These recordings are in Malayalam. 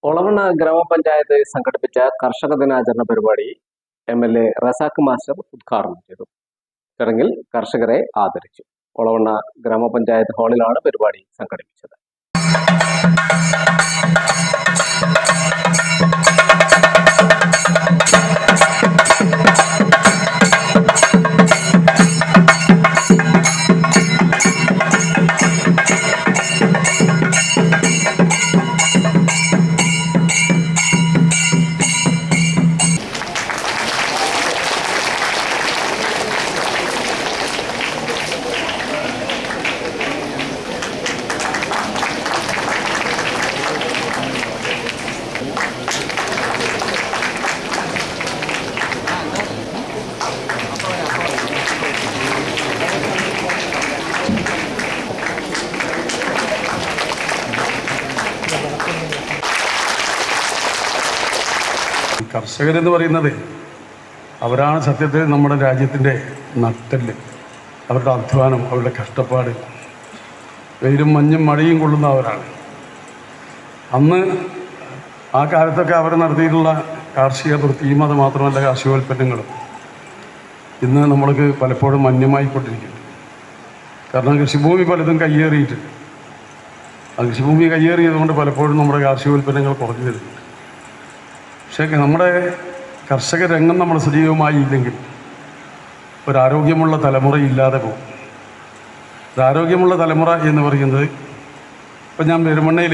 ഒളവണ്ണ ഗ്രാമപഞ്ചായത്ത് സംഘടിപ്പിച്ച കർഷക ദിനാചരണ പരിപാടി MLA റസാഖ് മാസ്റ്റർ ഉദ്ഘാടനം ചെയ്തു. ചടങ്ങിൽ കർഷകരെ ആദരിച്ചു. ഒളവണ്ണ ഗ്രാമപഞ്ചായത്ത് ഹാളിലാണ് പരിപാടി സംഘടിപ്പിച്ചത്. കർഷകരെന്ന് പറയുന്നത് അവരാണ് സത്യത്തിൽ നമ്മുടെ രാജ്യത്തിൻ്റെ നട്ടെല്ല്. അവരുടെ അധ്വാനം, അവരുടെ കഷ്ടപ്പാട്, വെയിലും മഞ്ഞും മഴയും കൊള്ളുന്നവരാണ്. അന്ന് ആ കാലത്തൊക്കെ അവർ നടത്തിയിട്ടുള്ള കാർഷിക വൃത്തിയും അത് മാത്രമല്ല കാർഷികോൽപ്പന്നങ്ങളും ഇന്ന് നമ്മൾക്ക് പലപ്പോഴും മന്യമായിക്കൊണ്ടിരിക്കുന്നു. കാരണം കൃഷിഭൂമി പലതും കയ്യേറിയിട്ട് ആ കൃഷിഭൂമി കയ്യേറിയതുകൊണ്ട് പലപ്പോഴും നമ്മുടെ കാർഷികോൽപ്പന്നങ്ങൾ കുറഞ്ഞു വരുന്നുണ്ട്. പക്ഷേ നമ്മുടെ കർഷക രംഗം നമ്മൾ സജീവമായി ഇല്ലെങ്കിൽ ഒരാരോഗ്യമുള്ള തലമുറ ഇല്ലാതെ പോകും. ഒരാരോഗ്യമുള്ള തലമുറ എന്ന് പറയുന്നത് ഇപ്പം ഞാൻ പെരുമണ്ണയിൽ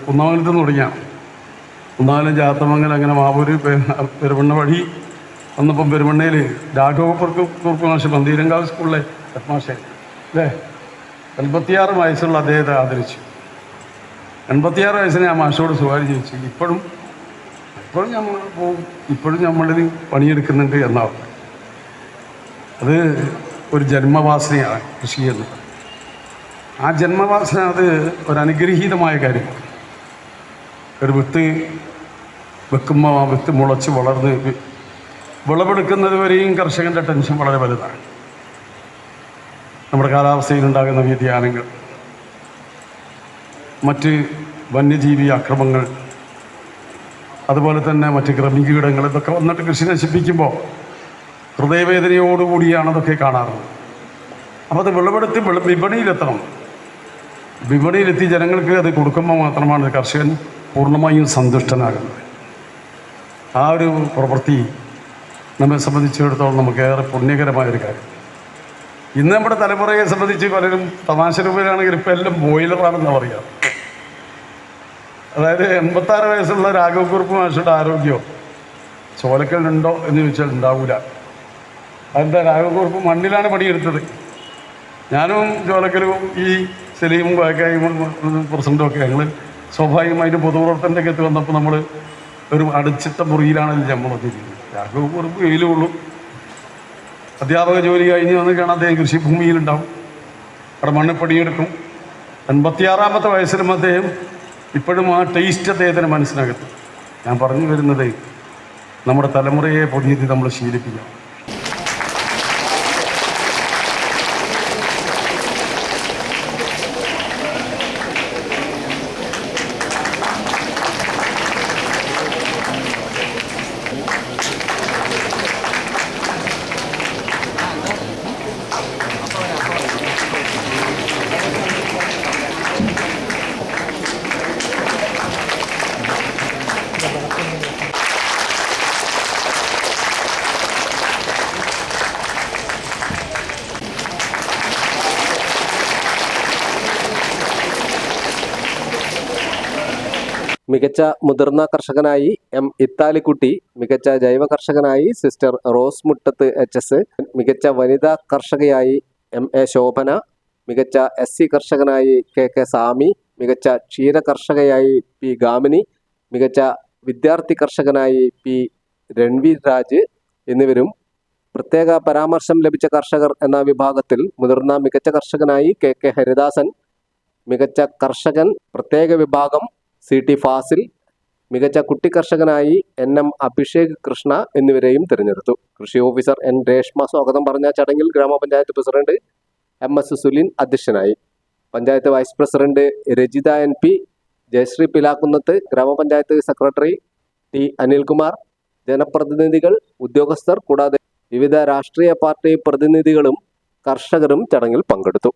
കുന്നമംഗലത്ത് നിന്ന് തുടങ്ങിയാണ്. കുന്നമംഗലം, ചാത്തമംഗലം, അങ്ങനെ മാവൂര്, പെരുമണ്ണ വഴി വന്നപ്പം പെരുമണ്ണയിൽ രാഘവക്കുറുപ്പ് മാഷ് പന്തീരങ്കാവ് സ്കൂളിലെ ഹെഡ് മാഷെ അല്ലേ 86 വയസ്സുള്ള അദ്ദേഹത്തെ ആദരിച്ചു. 86 വയസ്സിന് ഞാൻ മാഷോട് സുഖാരി ചോദിച്ചു, ഇപ്പോഴും നമ്മൾ പോകും, ഇപ്പോഴും നമ്മളിൽ പണിയെടുക്കുന്നുണ്ട് എന്നാവും. അത് ഒരു ജന്മവാസനയാണ് കൃഷി എന്നത്. ആ ജന്മവാസന അത് ഒരനുഗ്രഹീതമായ കാര്യമാണ്. ഒരു വിത്ത് വെക്കുമ്പോൾ ആ വിത്ത് മുളച്ച് വളർന്ന് വിളവെടുക്കുന്നത് വരെയും കർഷകൻ്റെ ടെൻഷൻ വളരെ വലുതാണ്. നമ്മുടെ കാലാവസ്ഥയിലുണ്ടാകുന്ന വ്യതിയാനങ്ങൾ, മറ്റ് വന്യജീവി ആക്രമങ്ങൾ, അതുപോലെ തന്നെ മറ്റ് കൃമികീടങ്ങൾ, ഇതൊക്കെ വന്നിട്ട് കൃഷി നശിപ്പിക്കുമ്പോൾ ഹൃദയവേദനയോടുകൂടിയാണ് അതൊക്കെ കാണാറുള്ളത്. അപ്പോൾ അത് വിളവെടുത്ത് വിപണിയിലെത്തണം. വിപണിയിലെത്തി ജനങ്ങൾക്ക് അത് കൊടുക്കുമ്പോൾ മാത്രമാണ് കർഷകൻ പൂർണ്ണമായും സന്തുഷ്ടനാകുന്നത്. ആ ഒരു പ്രവൃത്തി നമ്മെ സംബന്ധിച്ചിടത്തോളം നമുക്കേറെ പുണ്യകരമായൊരു കാര്യം. ഇന്ന് നമ്മുടെ തലമുറയെ സംബന്ധിച്ച് പലരും തമാശ രൂപയിലാണെങ്കിൽ ഇപ്പം എല്ലാം ബോയിലറാണെന്ന് പറയാം. അതായത് 86 വയസ്സുള്ള രാഘവക്കുറുപ്പ് മാഷയുടെ ആരോഗ്യമോ ചോലക്കലുണ്ടോ എന്ന് ചോദിച്ചാൽ ഉണ്ടാവില്ല. അതെന്താ, രാഘവക്കുറുപ്പ് മണ്ണിലാണ് പണിയെടുത്തത്. ഞാനും ചോലക്കലും ഈ സലീമും കോയക്കായും പ്രസിഡൻറ്റും ഒക്കെ ഞങ്ങൾ സ്വാഭാവികമായിട്ട് പൊതുപ്രവർത്തനത്തിലേക്ക് എത്തി വന്നപ്പോൾ നമ്മൾ ഒരു അടച്ചിട്ട മുറിയിലാണ് നമ്മൾ വന്നിരിക്കുന്നത്. രാഘവക്കുറുപ്പ് വെയിലുള്ളൂ. അധ്യാപക ജോലി കഴിഞ്ഞ് വന്നിട്ടാണ് അദ്ദേഹം കൃഷിഭൂമിയിലുണ്ടാവും, അവിടെ മണ്ണ് പണിയെടുക്കും. 86-ാമത്തെ വയസ്സിലും അദ്ദേഹം ഇപ്പോഴും ആ ടേസ്റ്റ് അദ്ദേഹത്തിന് മനസ്സിനകത്ത്. ഞാൻ പറഞ്ഞു വരുന്നത് നമ്മുടെ തലമുറയെ പുതിയത് നമ്മൾ ശീലിപ്പിക്കണം. മികച്ച മുതിർന്ന കർഷകനായി M. ഇത്താലിക്കുട്ടി, മികച്ച ജൈവ കർഷകനായി സിസ്റ്റർ റോസ് മുട്ടത്ത് HS, മികച്ച വനിതാ കർഷകയായി MA ശോഭന, മികച്ച SC കർഷകനായി KK സാമി, മികച്ച ക്ഷീര കർഷകയായി P. ഗാമിനി, മികച്ച വിദ്യാർത്ഥി കർഷകനായി P. രൺവീർ രാജ് എന്നിവരും പ്രത്യേക പരാമർശം ലഭിച്ച കർഷകർ എന്ന വിഭാഗത്തിൽ മുതിർന്ന മികച്ച കർഷകനായി KK ഹരിദാസൻ, മികച്ച കർഷകൻ പ്രത്യേക വിഭാഗം CT ഫാസിൽ, മികച്ച കുട്ടി കർഷകനായി NM അഭിഷേക് കൃഷ്ണ എന്നിവരെയും തിരഞ്ഞെടുത്തു. കൃഷി ഓഫീസർ N. രേഷ്മ സ്വാഗതം പറഞ്ഞ ചടങ്ങിൽ ഗ്രാമപഞ്ചായത്ത് പ്രസിഡന്റ് MS. സുലിൻ അധ്യക്ഷനായി. Panchayat vice president Rajitha NP, Jayasree Pilakkunnath, ഗ്രാമപഞ്ചായത്ത് സെക്രട്ടറി ടി അനിൽകുമാർ, ജനപ്രതിനിധികൾ, ഉദ്യോഗസ്ഥർ കൂടാതെ വിവിധ രാഷ്ട്രീയ പാർട്ടി പ്രതിനിധികളും കർഷകരും ചടങ്ങിൽ പങ്കെടുത്തു.